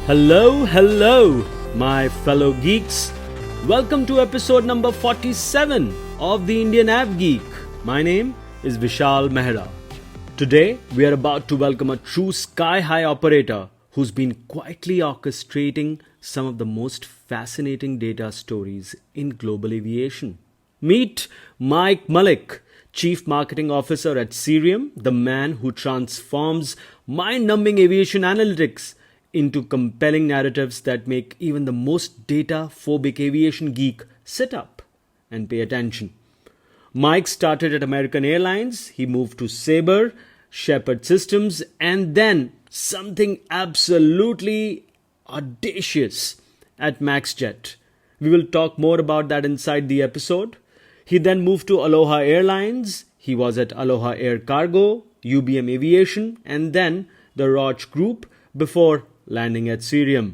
Hello, my fellow geeks. Welcome to episode number 47 of the Indian AvGeek. My name is Vishal Mehra. Today, we are about to welcome a true sky-high operator who's been quietly orchestrating some of the most fascinating data stories in global aviation. Meet Mike Malik, Chief Marketing Officer at Cirium, the man who transforms mind-numbing aviation analytics into compelling narratives that make even the most data-phobic aviation geek sit up and pay attention. Mike started at American Airlines, he moved to Sabre, Shepherd Systems, and then something absolutely audacious at Maxjet. We will talk more about that inside the episode. He then moved to Aloha Airlines, he was at Aloha Air Cargo, UBM Aviation, and then the Roche Group before landing at Cirium.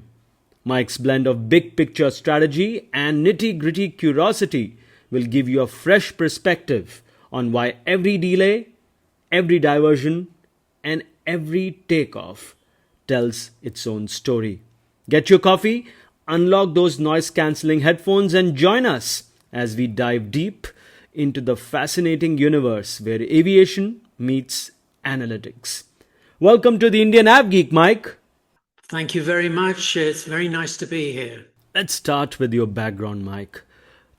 Mike's blend of big picture strategy and nitty-gritty curiosity will give you a fresh perspective on why every delay, every diversion, and every takeoff tells its own story. Get your coffee, unlock those noise-cancelling headphones, and join us as we dive deep into the fascinating universe where aviation meets analytics. Welcome to the Indian AvGeek, Mike. Thank you very much. It's very nice to be here. Let's start with your background, Mike.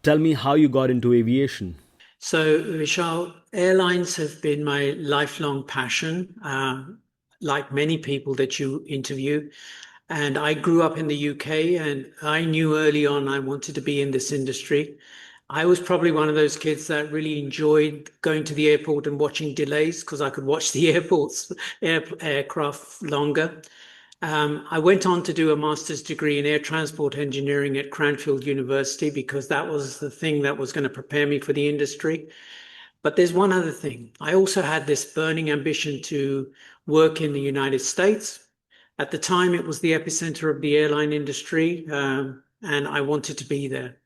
Tell me how you got into aviation. So, Vishal, airlines have been my lifelong passion, like many people that you interview. And I grew up in the UK, and I knew early on I wanted to be in this industry. I was probably one of those kids that really enjoyed going to the airport and watching delays because I could watch the aircraft longer. I went on to do a master's degree in air transport engineering at Cranfield University because that was the thing that was going to prepare me for the industry. But there's one other thing. I also had this burning ambition to work in the United States. At the time, it was the epicenter of the airline industry, and I wanted to be there.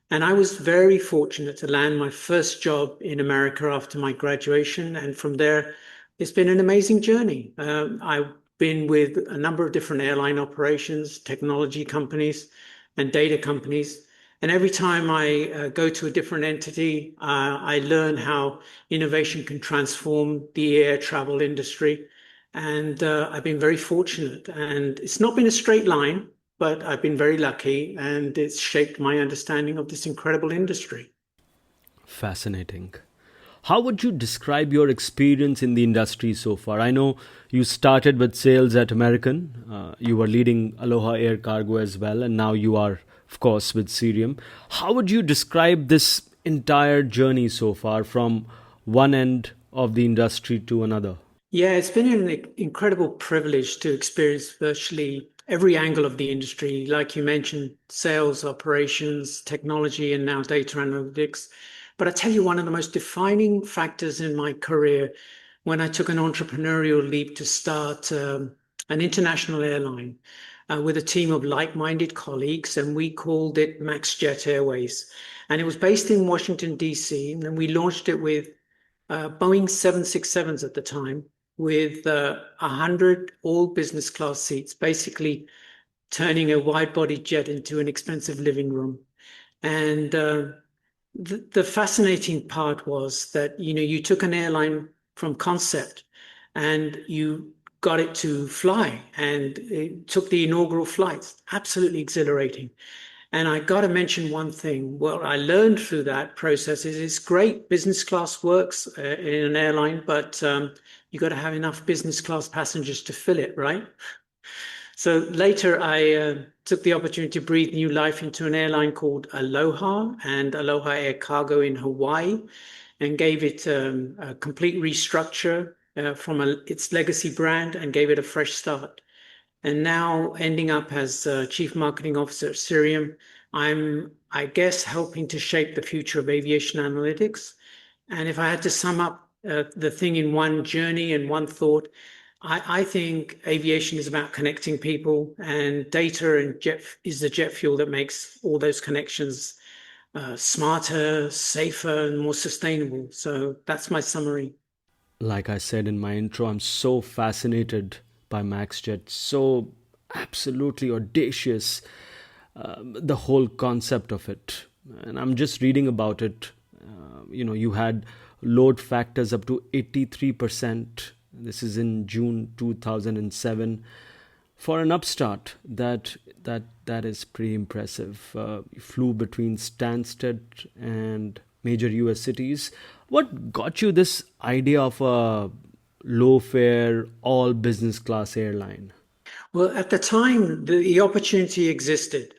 And I was very fortunate to land my first job in America after my graduation. And from there, it's been an amazing journey. I've been with a number of different airline operations, technology companies, and data companies. And every time I go to a different entity, I learn how innovation can transform the air travel industry. And I've been very fortunate. And it's not been a straight line, but I've been very lucky, and it's shaped my understanding of this incredible industry. Fascinating. How would you describe your experience in the industry so far? I know you started with sales at American. You were leading Aloha Air Cargo as well, and now you are, of course, with Cirium. How would you describe this entire journey so far from one end of the industry to another? Yeah, it's been an incredible privilege to experience virtually every angle of the industry. Like you mentioned, sales, operations, technology, and now data analytics. But I tell you, one of the most defining factors in my career when I took an entrepreneurial leap to start an international airline with a team of like-minded colleagues, and we called it Maxjet Airways. And it was based in Washington, D.C., and then we launched it with Boeing 767s at the time, with 100 all business class seats, basically turning a wide-body jet into an expensive living room. And the fascinating part was that, you took an airline from concept and you got it to fly, and it took the inaugural flights. Absolutely exhilarating. And I got to mention one thing. What I learned through that process is it's great. Business class works in an airline, but you got to have enough business class passengers to fill it, right? So later, I took the opportunity to breathe new life into an airline called Aloha and Aloha Air Cargo in Hawaii, and gave it a complete restructure from its legacy brand and gave it a fresh start. And now ending up as Chief Marketing Officer at Cirium, I'm, I guess, helping to shape the future of aviation analytics. And if I had to sum up the thing in one journey and one thought, I think aviation is about connecting people, and data and is the jet fuel that makes all those connections smarter, safer, and more sustainable. So that's my summary. Like I said in my intro, I'm so fascinated by Maxjet. So absolutely audacious, the whole concept of it. And I'm just reading about it. You had load factors up to 83%. This is in June 2007. For an upstart, that is pretty impressive. You flew between Stansted and major US cities. What got you this idea of a low fare, all business class airline? Well, at the time, the opportunity existed.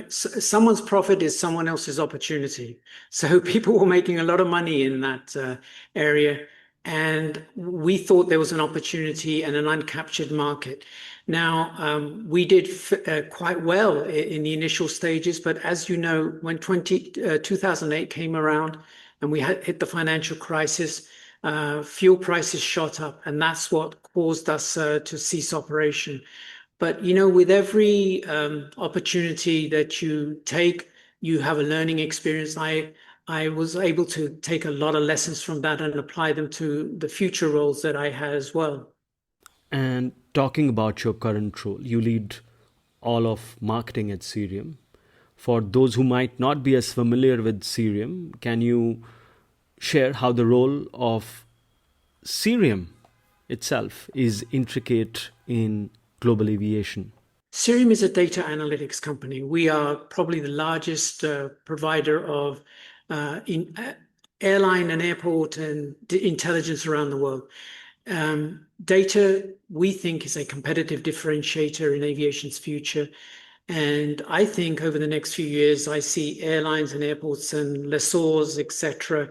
Someone's profit is someone else's opportunity. So people were making a lot of money in that area. And we thought there was an opportunity and an uncaptured market. Now, we did quite well in the initial stages. But as you know, when 2008 came around and we hit the financial crisis, fuel prices shot up, and that's what caused us to cease operation. But with every opportunity that you take, you have a learning experience. I was able to take a lot of lessons from that and apply them to the future roles that I had as well. And talking about your current role, you lead all of marketing at Cirium. For those who might not be as familiar with Cirium, can you share how the role of Cirium itself is intricate in global aviation? Cirium is a data analytics company. We are probably the largest provider of in airline and airport and intelligence around the world. Data, we think, is a competitive differentiator in aviation's future. And I think over the next few years, I see airlines and airports and lessors, etc.,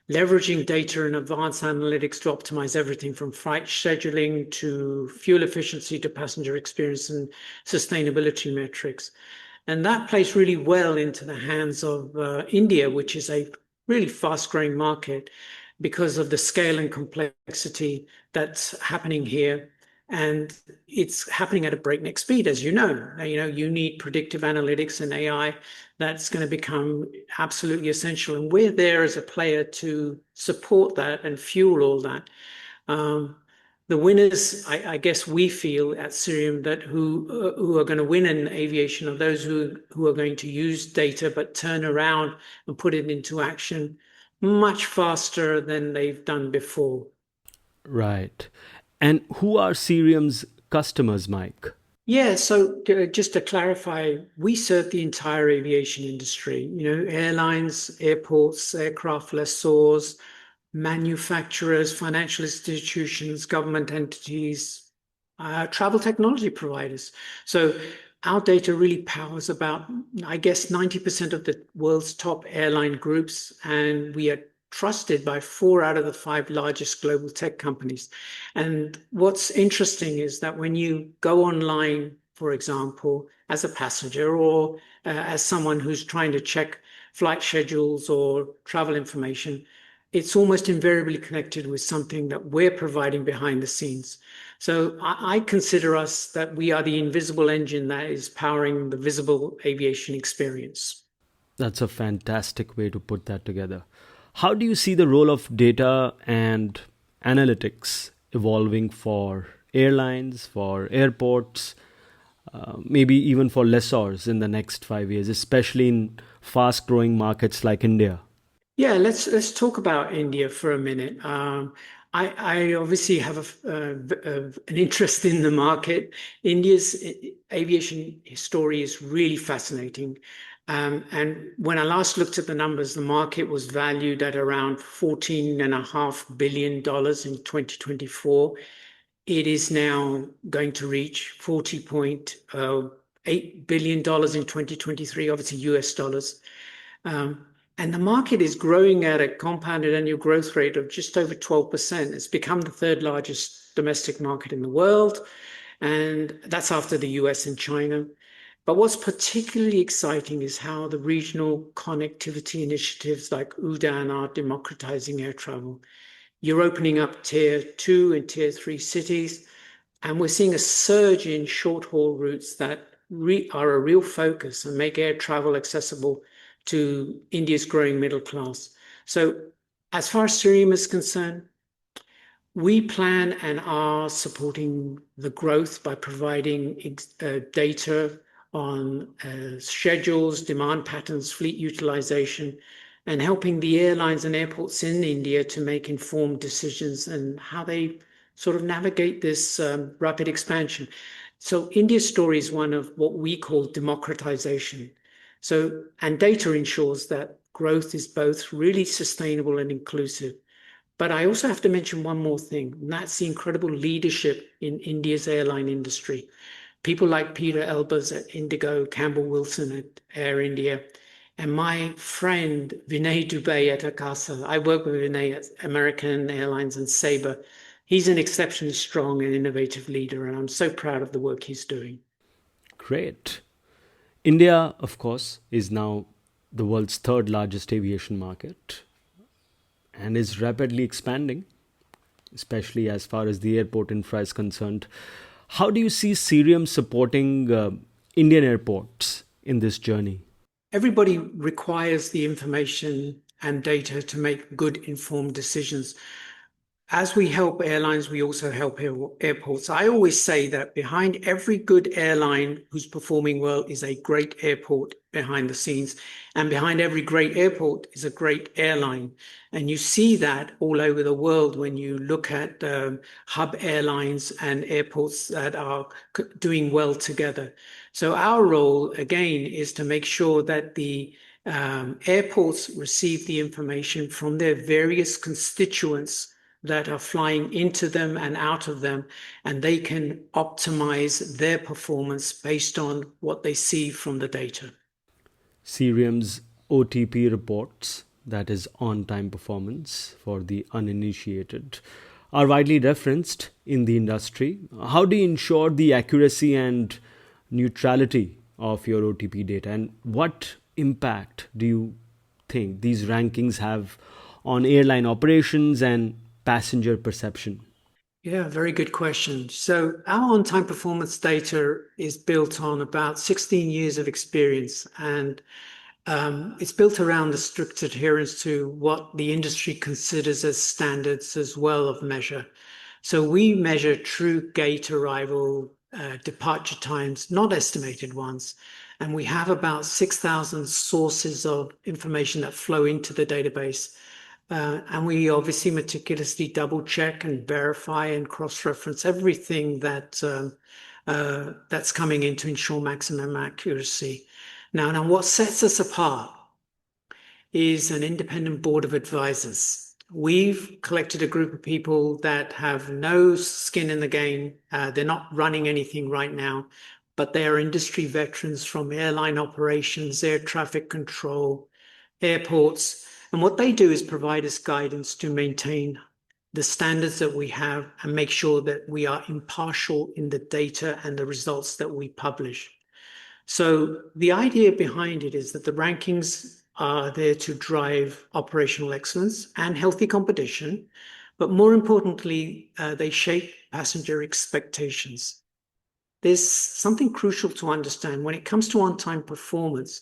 leveraging data and advanced analytics to optimize everything from flight scheduling to fuel efficiency to passenger experience and sustainability metrics. And that plays really well into the hands of India, which is a really fast-growing market because of the scale and complexity that's happening here. And it's happening at a breakneck speed, as you know. You need predictive analytics and AI. That's going to become absolutely essential. And we're there as a player to support that and fuel all that. The winners, I guess we feel at Cirium that who are going to win in aviation are those who are going to use data but turn around and put it into action much faster than they've done before. Right. And who are Cirium's customers, Mike? Yeah, so just to clarify, we serve the entire aviation industry, airlines, airports, aircraft lessors, manufacturers, financial institutions, government entities, travel technology providers. So our data really powers about, I guess, 90% of the world's top airline groups, and we are trusted by 4 out of the 5 largest global tech companies. And what's interesting is that when you go online, for example, as a passenger or as someone who's trying to check flight schedules or travel information, it's almost invariably connected with something that we're providing behind the scenes. So I consider us that we are the invisible engine that is powering the visible aviation experience. That's a fantastic way to put that together. How do you see the role of data and analytics evolving for airlines, for airports, maybe even for lessors in the next 5 years, especially in fast-growing markets like India? Yeah, let's talk about India for a minute. I obviously have an interest in the market. India's aviation story is really fascinating. And when I last looked at the numbers, the market was valued at around $14.5 billion in 2024. It is now going to reach $40.8 billion in 2023, obviously US dollars. And the market is growing at a compounded annual growth rate of just over 12%. It's become the 3rd largest domestic market in the world. And that's after the US and China. But what's particularly exciting is how the regional connectivity initiatives like UDAN are democratizing air travel. You're opening up tier 2 and tier 3 cities, and we're seeing a surge in short haul routes that are a real focus and make air travel accessible to India's growing middle class. So as far as Cirium is concerned, We plan and are supporting the growth by providing data on schedules, demand patterns, fleet utilization, and helping the airlines and airports in India to make informed decisions and how they sort of navigate this rapid expansion. So India's story is one of what we call democratization. So, and data ensures that growth is both really sustainable and inclusive. But I also have to mention one more thing, and that's the incredible leadership in India's airline industry. People like Peter Elbers at Indigo, Campbell Wilson at Air India, and my friend Vinay Dubey at Akasa. I work with Vinay at American Airlines and Sabre. He's an exceptionally strong and innovative leader, and I'm so proud of the work he's doing. Great. India, of course, is now the world's third largest aviation market and is rapidly expanding, especially as far as the airport infra is concerned. How do you see Cirium supporting Indian airports in this journey? Everybody requires the information and data to make good informed decisions. As we help airlines, we also help airports. I always say that behind every good airline who's performing well is a great airport behind the scenes. And behind every great airport is a great airline. And you see that all over the world when you look at hub airlines and airports that are doing well together. So our role, again, is to make sure that the airports receive the information from their various constituents that are flying into them and out of them, and they can optimize their performance based on what they see from the data. Cirium's OTP reports, that is on time performance for the uninitiated, are widely referenced in the industry. How do you ensure the accuracy and neutrality of your OTP data, and what impact do you think these rankings have on airline operations and passenger perception? Yeah, very good question. So our on-time performance data is built on about 16 years of experience, and it's built around the strict adherence to what the industry considers as standards as well of measure. So we measure true gate arrival, departure times, not estimated ones. And we have about 6,000 sources of information that flow into the database. And we obviously meticulously double check and verify and cross-reference everything that that's coming in to ensure maximum accuracy. Now, what sets us apart is an independent board of advisors. We've collected a group of people that have no skin in the game. They're not running anything right now, but they are industry veterans from airline operations, air traffic control, airports. And what they do is provide us guidance to maintain the standards that we have and make sure that we are impartial in the data and the results that we publish. So the idea behind it is that the rankings are there to drive operational excellence and healthy competition, but more importantly, they shape passenger expectations. There's something crucial to understand when it comes to on-time performance.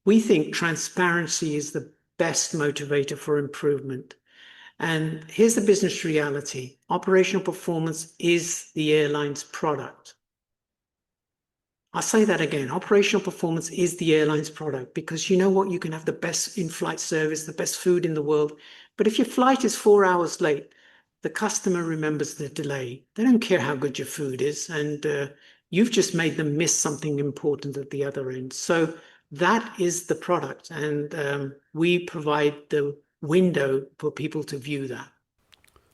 We think transparency is the best motivator for improvement. And here's the business reality. Operational performance is the airline's product. I'll say that again. Operational performance is the airline's product because you know what? You can have the best in-flight service, the best food in the world. But if your flight is 4 hours late, the customer remembers the delay. They don't care how good your food is. And you've just made them miss something important at the other end. So that is the product. And we provide the window for people to view that.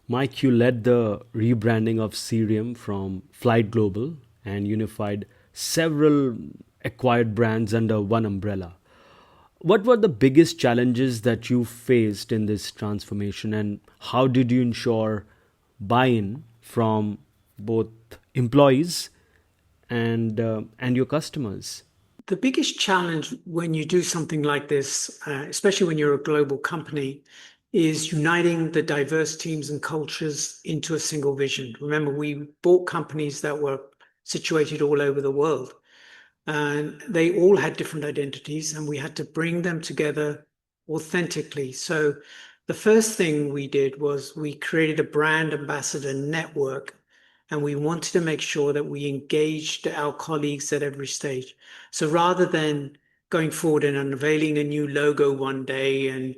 Mike, you led the rebranding of Cirium from FlightGlobal and unified several acquired brands under one umbrella. What were the biggest challenges that you faced in this transformation, and how did you ensure buy-in from both employees and your customers? The biggest challenge when you do something like this, especially when you're a global company, is uniting the diverse teams and cultures into a single vision. Remember, we bought companies that were situated all over the world, and they all had different identities, and we had to bring them together authentically. So The first thing we did was we created a brand ambassador network, and we wanted to make sure that we engaged our colleagues at every stage. So rather than going forward and unveiling a new logo one day,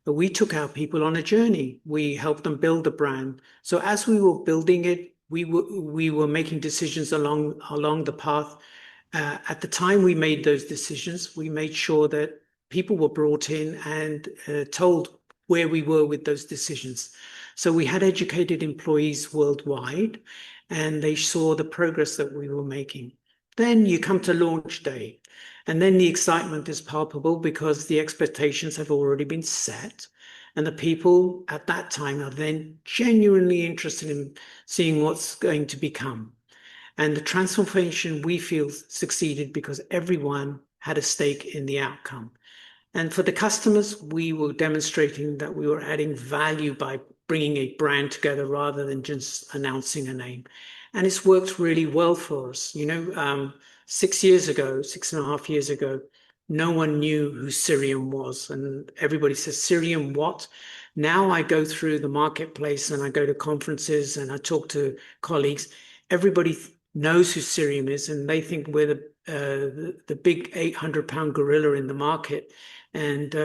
but we took our people on a journey. We helped them build a brand. So as we were building it, we were making decisions along the path. At the time we made those decisions, we made sure that people were brought in and told where we were with those decisions. So we had educated employees worldwide, and they saw the progress that we were making. Then you come to launch day, and then the excitement is palpable because the expectations have already been set. And the people at that time are then genuinely interested in seeing what's going to become. And the transformation, we feel, succeeded because everyone had a stake in the outcome. And for the customers, we were demonstrating that we were adding value by bringing a brand together rather than just announcing a name. And it's worked really well for us. 6.5 years ago, no one knew who Cirium was. And everybody says, Cirium what? Now I go through the marketplace and I go to conferences and I talk to colleagues. Everybody knows who Cirium is, and they think we're the big 800-pound gorilla in the market. And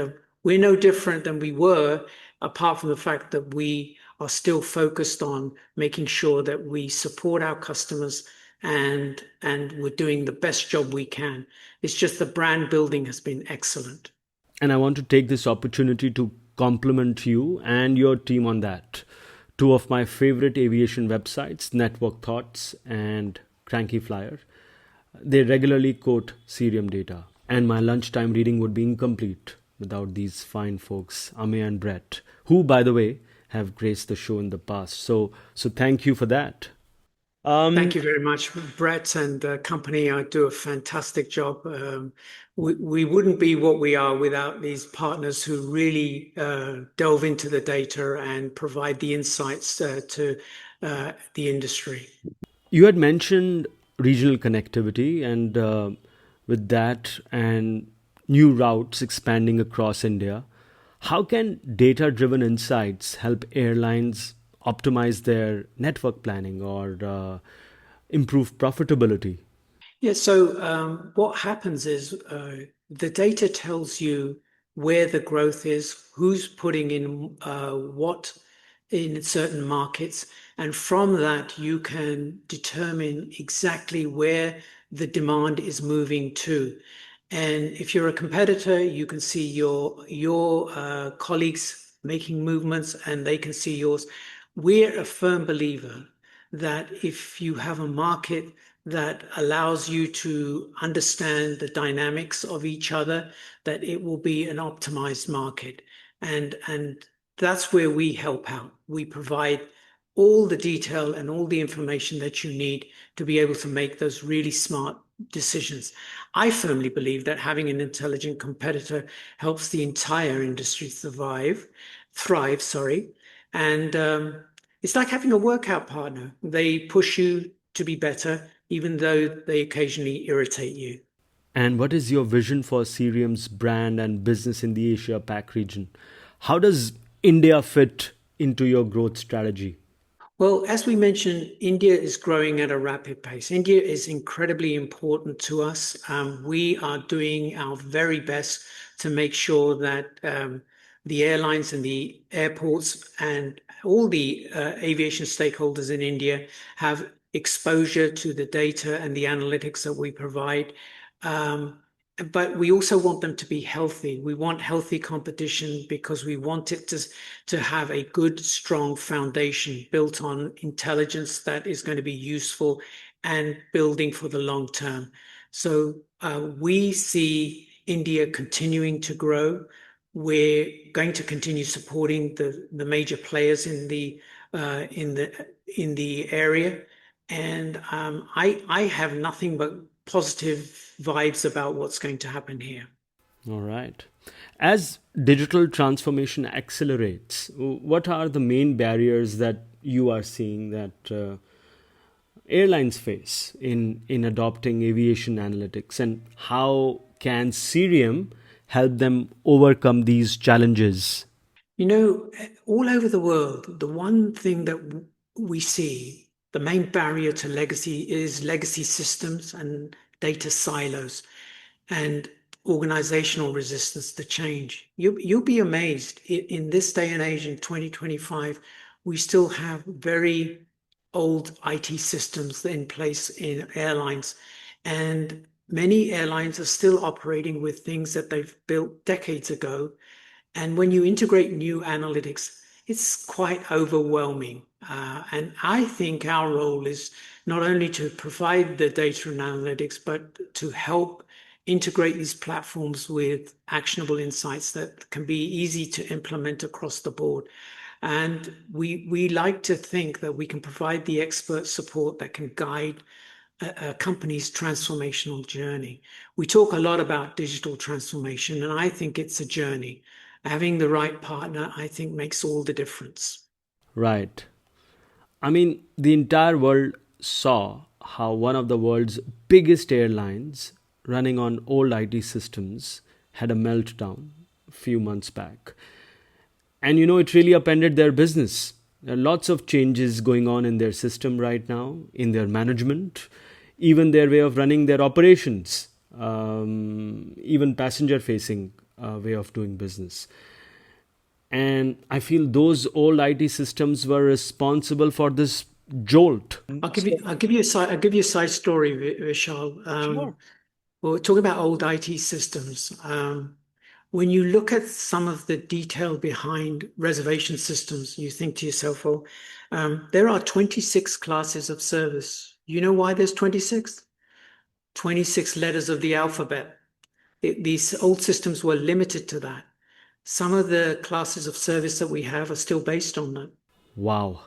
we're no different than we were, apart from the fact that we are still focused on making sure that we support our customers and we're doing the best job we can. It's just the brand building has been excellent. And I want to take this opportunity to compliment you and your team on that. Two of my favorite aviation websites, Network Thoughts and Cranky Flyer, they regularly quote Cirium data. And my lunchtime reading would be incomplete without these fine folks, Ame and Brett, who, by the way, have graced the show in the past. So thank you for that. Thank you very much. Brett and company do a fantastic job. We wouldn't be what we are without these partners who really delve into the data and provide the insights to the industry. You had mentioned regional connectivity, and with that and new routes expanding across India, how can data-driven insights help airlines optimize their network planning or improve profitability? Yeah, so what happens is the data tells you where the growth is, who's putting in what in certain markets, and from that you can determine exactly where the demand is moving to. And if you're a competitor, you can see your colleagues making movements and they can see yours. We're a firm believer that if you have a market that allows you to understand the dynamics of each other, that it will be an optimized market. And that's where we help out. We provide all the detail and all the information that you need to be able to make those really smart decisions. I firmly believe that having an intelligent competitor helps the entire industry thrive, and it's like having a workout partner. They push you to be better, even though they occasionally irritate you. And what is your vision for Cirium's brand and business in the Asia Pac region? How does India fit into your growth strategy? Well, as we mentioned, India is growing at a rapid pace. India is incredibly important to us. We are doing our very best to make sure that the airlines and the airports and all the aviation stakeholders in India have exposure to the data and the analytics that we provide. But we also want them to be healthy. We want healthy competition because we want it to have a good, strong foundation built on intelligence that is going to be useful and building for the long term. So we see India continuing to grow. We're going to continue supporting the major players in the area, and I have nothing but positive vibes about what's going to happen here. All right. As digital transformation accelerates, what are the main barriers that you are seeing that airlines face in adopting aviation analytics, and how can Cirium help them overcome these challenges? All over the world, the one thing that we see, the main barrier to legacy is legacy systems and data silos and organizational resistance to change. You'll be amazed in this day and age in 2025, we still have very old IT systems in place in airlines, and many airlines are still operating with things that they've built decades ago. And when you integrate new analytics, it's quite overwhelming. And I think our role is not only to provide the data and analytics, but to help integrate these platforms with actionable insights that can be easy to implement across the board. And we like to think that we can provide the expert support that can guide a company's transformational journey. We talk a lot about digital transformation, and I think it's a journey. Having the right partner, I think, makes all the difference. Right. I mean, the entire world saw how one of the world's biggest airlines running on old IT systems had a meltdown a few months back. And it really upended their business. There are lots of changes going on in their system right now, in their management, even their way of running their operations, even passenger facing way of doing business. And I feel those old IT systems were responsible for this jolt. I'll give you a side story, Vishal. Sure. Well, we're talking about old IT systems. When you look at some of the detail behind reservation systems, you think to yourself, well, there are 26 classes of service. You know why there's 26? 26 letters of the alphabet. These old systems were limited to that. Some of the classes of service that we have are still based on that. Wow.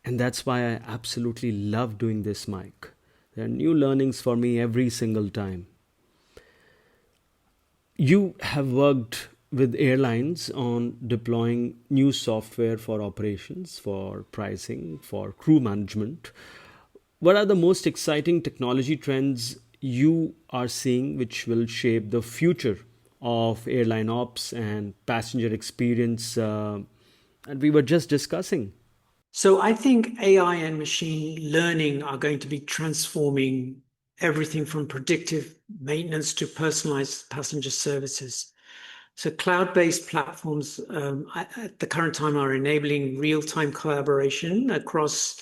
And that's why I absolutely love doing this, Mike. There are new learnings for me every single time. You have worked with airlines on deploying new software for operations, for pricing, for crew management. What are the most exciting technology trends you are seeing which will shape the future of airline ops and passenger experience that we were just discussing? So I think AI and machine learning are going to be transforming everything from predictive maintenance to personalized passenger services. So cloud-based platforms at the current time are enabling real-time collaboration across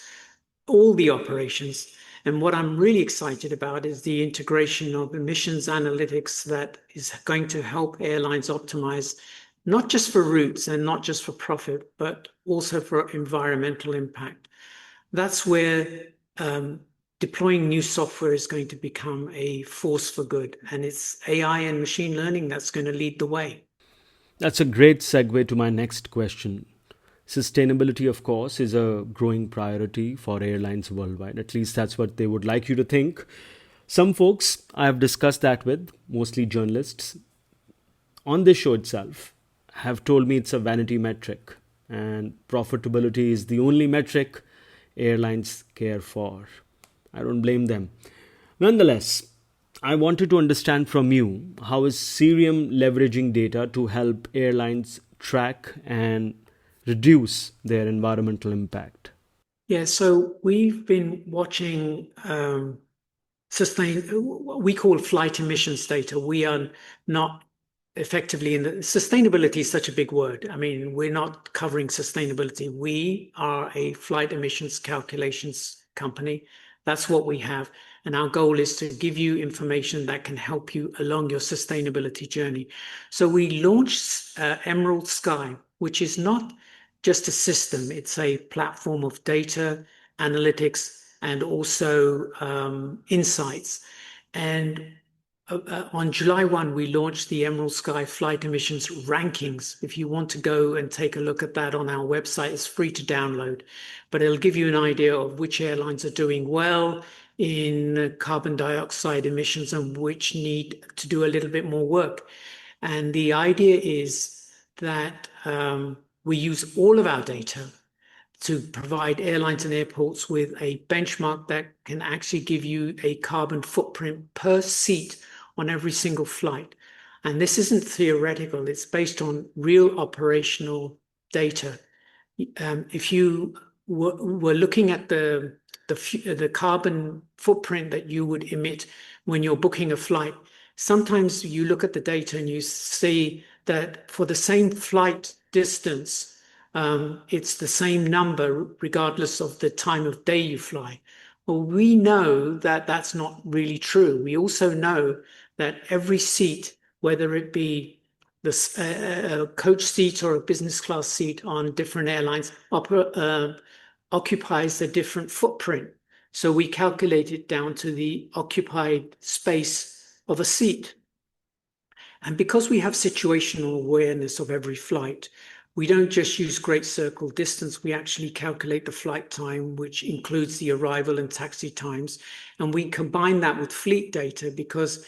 all the operations. And what I'm really excited about is the integration of emissions analytics that is going to help airlines optimize not just for routes and not just for profit, but also for environmental impact. That's where deploying new software is going to become a force for good. And it's AI and machine learning that's going to lead the way. That's a great segue to my next question. Sustainability, of course, is a growing priority for airlines worldwide. At least that's what they would like you to think. Some folks I have discussed that with, mostly journalists, on this show itself, have told me it's a vanity metric and profitability is the only metric airlines care for. I don't blame them. Nonetheless, I wanted to understand from you, how is Cirium leveraging data to help airlines track and reduce their environmental impact? Yeah, so we've been watching we call flight emissions data. We are not effectively in the sustainability is such a big word. I mean, we're not covering sustainability. We are a flight emissions calculations company. That's what we have. And our goal is to give you information that can help you along your sustainability journey. So we launched Emerald Sky, which is not just a system. It's a platform of data, analytics, and also insights. And on July 1, we launched the Emerald Sky Flight Emissions Rankings. If you want to go and take a look at that on our website, it's free to download, but it'll give you an idea of which airlines are doing well in carbon dioxide emissions and which need to do a little bit more work. And the idea is that we use all of our data to provide airlines and airports with a benchmark that can actually give you a carbon footprint per seat on every single flight. And this isn't theoretical, it's based on real operational data. If you were looking at the carbon footprint that you would emit when you're booking a flight, sometimes you look at the data and you see that for the same flight distance, it's the same number regardless of the time of day you fly. Well, we know that that's not really true. We also know that every seat, whether it be a coach seat or a business class seat on different airlines, occupies a different footprint. So we calculate it down to the occupied space of a seat. And because we have situational awareness of every flight, we don't just use great circle distance, we actually calculate the flight time, which includes the arrival and taxi times. And we combine that with fleet data because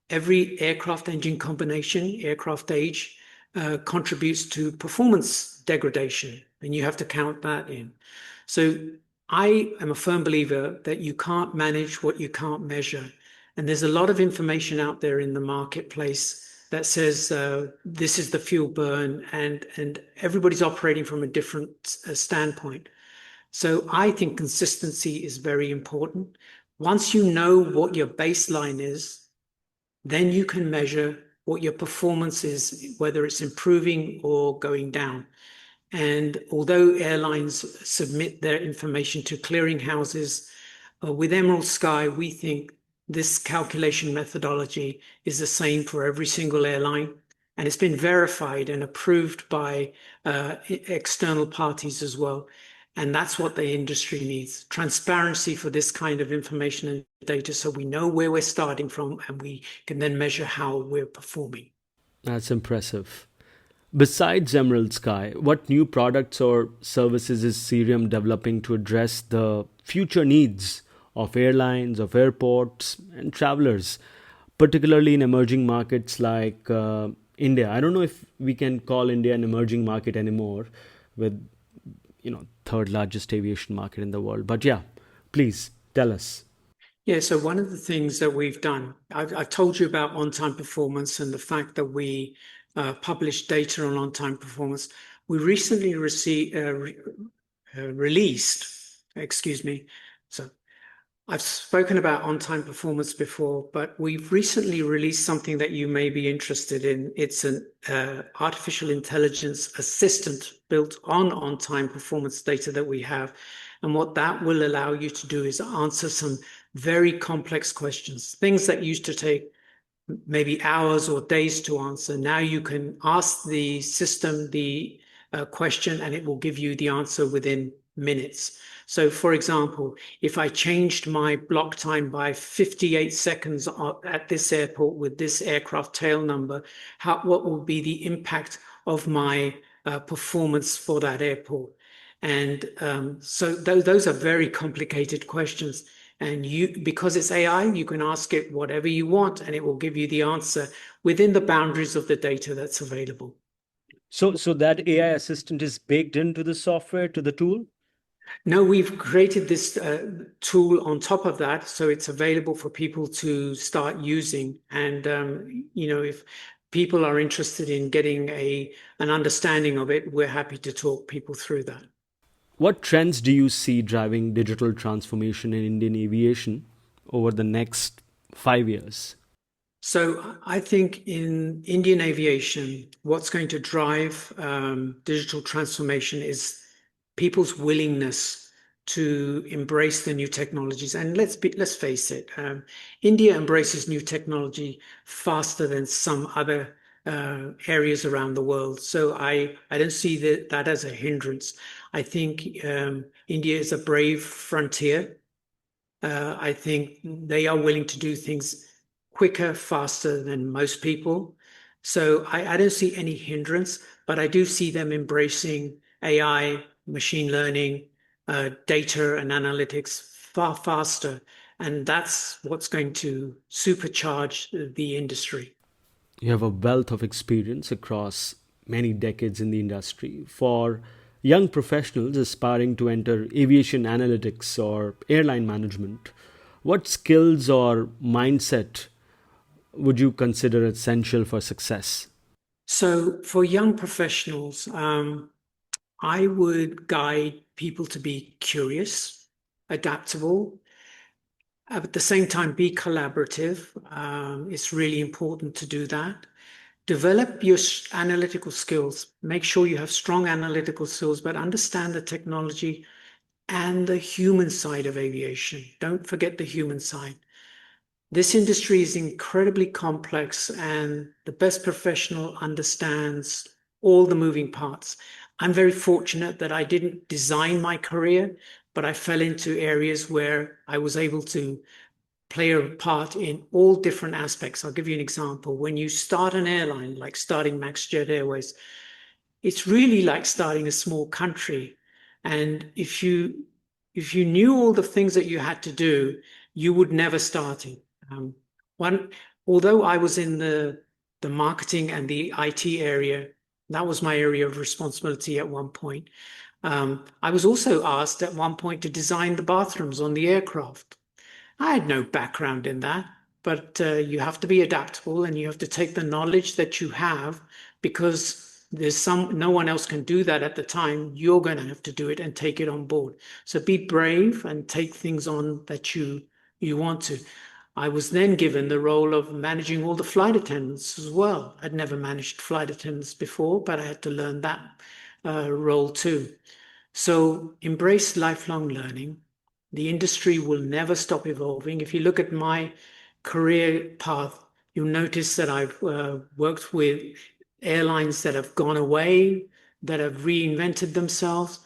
every aircraft engine combination, aircraft age, contributes to performance degradation, and you have to count that in. So I am a firm believer that you can't manage what you can't measure. And there's a lot of information out there in the marketplace that says this is the fuel burn, and everybody's operating from a different standpoint. So I think consistency is very important. Once you know what your baseline is, then you can measure what your performance is, whether it's improving or going down. And although airlines submit their information to clearinghouses, with Emerald Sky, we think this calculation methodology is the same for every single airline, and it's been verified and approved by external parties as well. And that's what the industry needs, transparency for this kind of information and data, so we know where we're starting from and we can then measure how we're performing. That's impressive. Besides Emerald Sky, what new products or services is Cirium developing to address the future needs of airlines, of airports, and travelers, particularly in emerging markets like India? I don't know if we can call India an emerging market anymore, with third largest aviation market in the world. But yeah, please tell us. Yeah, so one of the things that we've done, I've told you about on-time performance and the fact that we publish data on on-time performance. We recently so I've spoken about on-time performance before, but we've recently released something that you may be interested in. It's an artificial intelligence assistant built on-time performance data that we have. And what that will allow you to do is answer some very complex questions, things that used to take maybe hours or days to answer. Now you can ask the system the question and it will give you the answer within minutes. So for example, if I changed my block time by 58 seconds at this airport with this aircraft tail number, what will be the impact of my performance for that airport? And so those are very complicated questions. And because it's AI, you can ask it whatever you want and it will give you the answer within the boundaries of the data that's available. So that AI assistant is baked into the software, to the tool? No, we've created this tool on top of that, so it's available for people to start using. And if people are interested in getting an understanding of it, we're happy to talk people through that. What trends do you see driving digital transformation in Indian aviation over the next 5 years? So I think in Indian aviation, what's going to drive digital transformation is people's willingness to embrace the new technologies. And let's face it, India embraces new technology faster than some other areas around the world. So I don't see that as a hindrance. I think India is a brave frontier. I think they are willing to do things quicker, faster than most people. So I don't see any hindrance, but I do see them embracing AI, machine learning, data and analytics far faster. And that's what's going to supercharge the industry. You have a wealth of experience across many decades in the industry. For young professionals aspiring to enter aviation analytics or airline management, what skills or mindset would you consider essential for success? So for young professionals, I would guide people to be curious, adaptable, at the same time, be collaborative. It's really important to do that. Develop your analytical skills. Make sure you have strong analytical skills, but understand the technology and the human side of aviation. Don't forget the human side. This industry is incredibly complex, and the best professional understands all the moving parts. I'm very fortunate that I didn't design my career, but I fell into areas where I was able to play a part in all different aspects. I'll give you an example. When you start an airline, like starting Maxjet Airways, it's really like starting a small country. And if you knew all the things that you had to do, you would never start it. Although I was in the marketing and the IT area, that was my area of responsibility at one point. I was also asked at one point to design the bathrooms on the aircraft. I had no background in that, but you have to be adaptable and you have to take the knowledge that you have, because no one else can do that at the time. You're going to have to do it and take it on board. So be brave and take things on that you want to. I was then given the role of managing all the flight attendants as well. I'd never managed flight attendants before, but I had to learn that role too. So embrace lifelong learning. The industry will never stop evolving. If you look at my career path, you'll notice that I've worked with airlines that have gone away, that have reinvented themselves.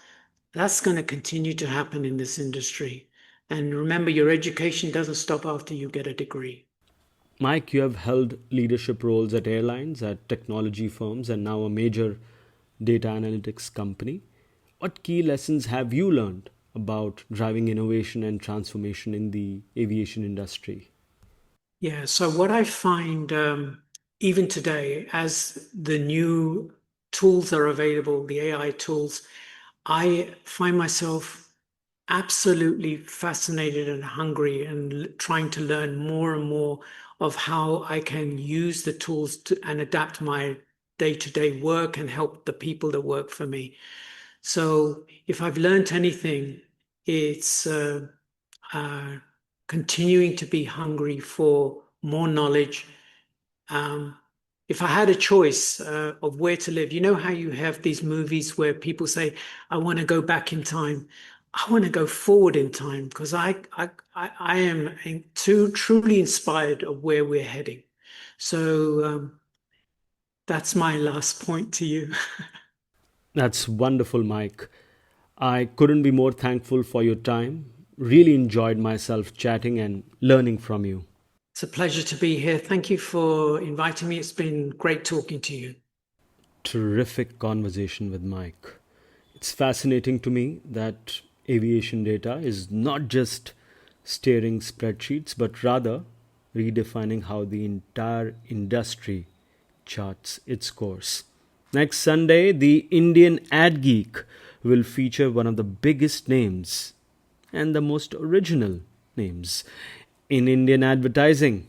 That's going to continue to happen in this industry. And remember, your education doesn't stop after you get a degree. Mike, you have held leadership roles at airlines, at technology firms, and now a major data analytics company. What key lessons have you learned about driving innovation and transformation in the aviation industry? Yeah, so what I find even today, as the new tools are available, the AI tools, I find myself absolutely fascinated and hungry and trying to learn more and more of how I can use the tools and adapt my day-to-day work and help the people that work for me. So if I've learned anything, it's continuing to be hungry for more knowledge. If I had a choice of where to live, you know how you have these movies where people say, I want to go back in time. I want to go forward in time, because I am truly inspired of where we're heading. So that's my last point to you. That's wonderful, Mike. I couldn't be more thankful for your time. Really enjoyed myself chatting and learning from you. It's a pleasure to be here. Thank you for inviting me. It's been great talking to you. Terrific conversation with Mike. It's fascinating to me that aviation data is not just staring spreadsheets, but rather redefining how the entire industry charts its course. Next Sunday, the Indian AvGeek will feature one of the biggest names and the most original names in Indian advertising.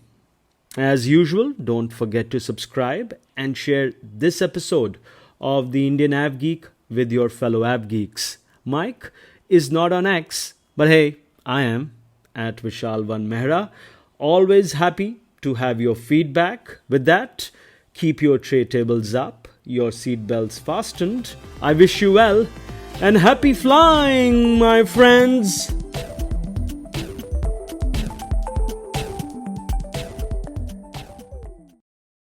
As usual, don't forget to subscribe and share this episode of the Indian AvGeek with your fellow AvGeeks. Mike is not on X, but hey, I am at Vishal Mehra. Always happy to have your feedback. With that, keep your tray tables up, your seatbelts fastened. I wish you well and happy flying, my friends.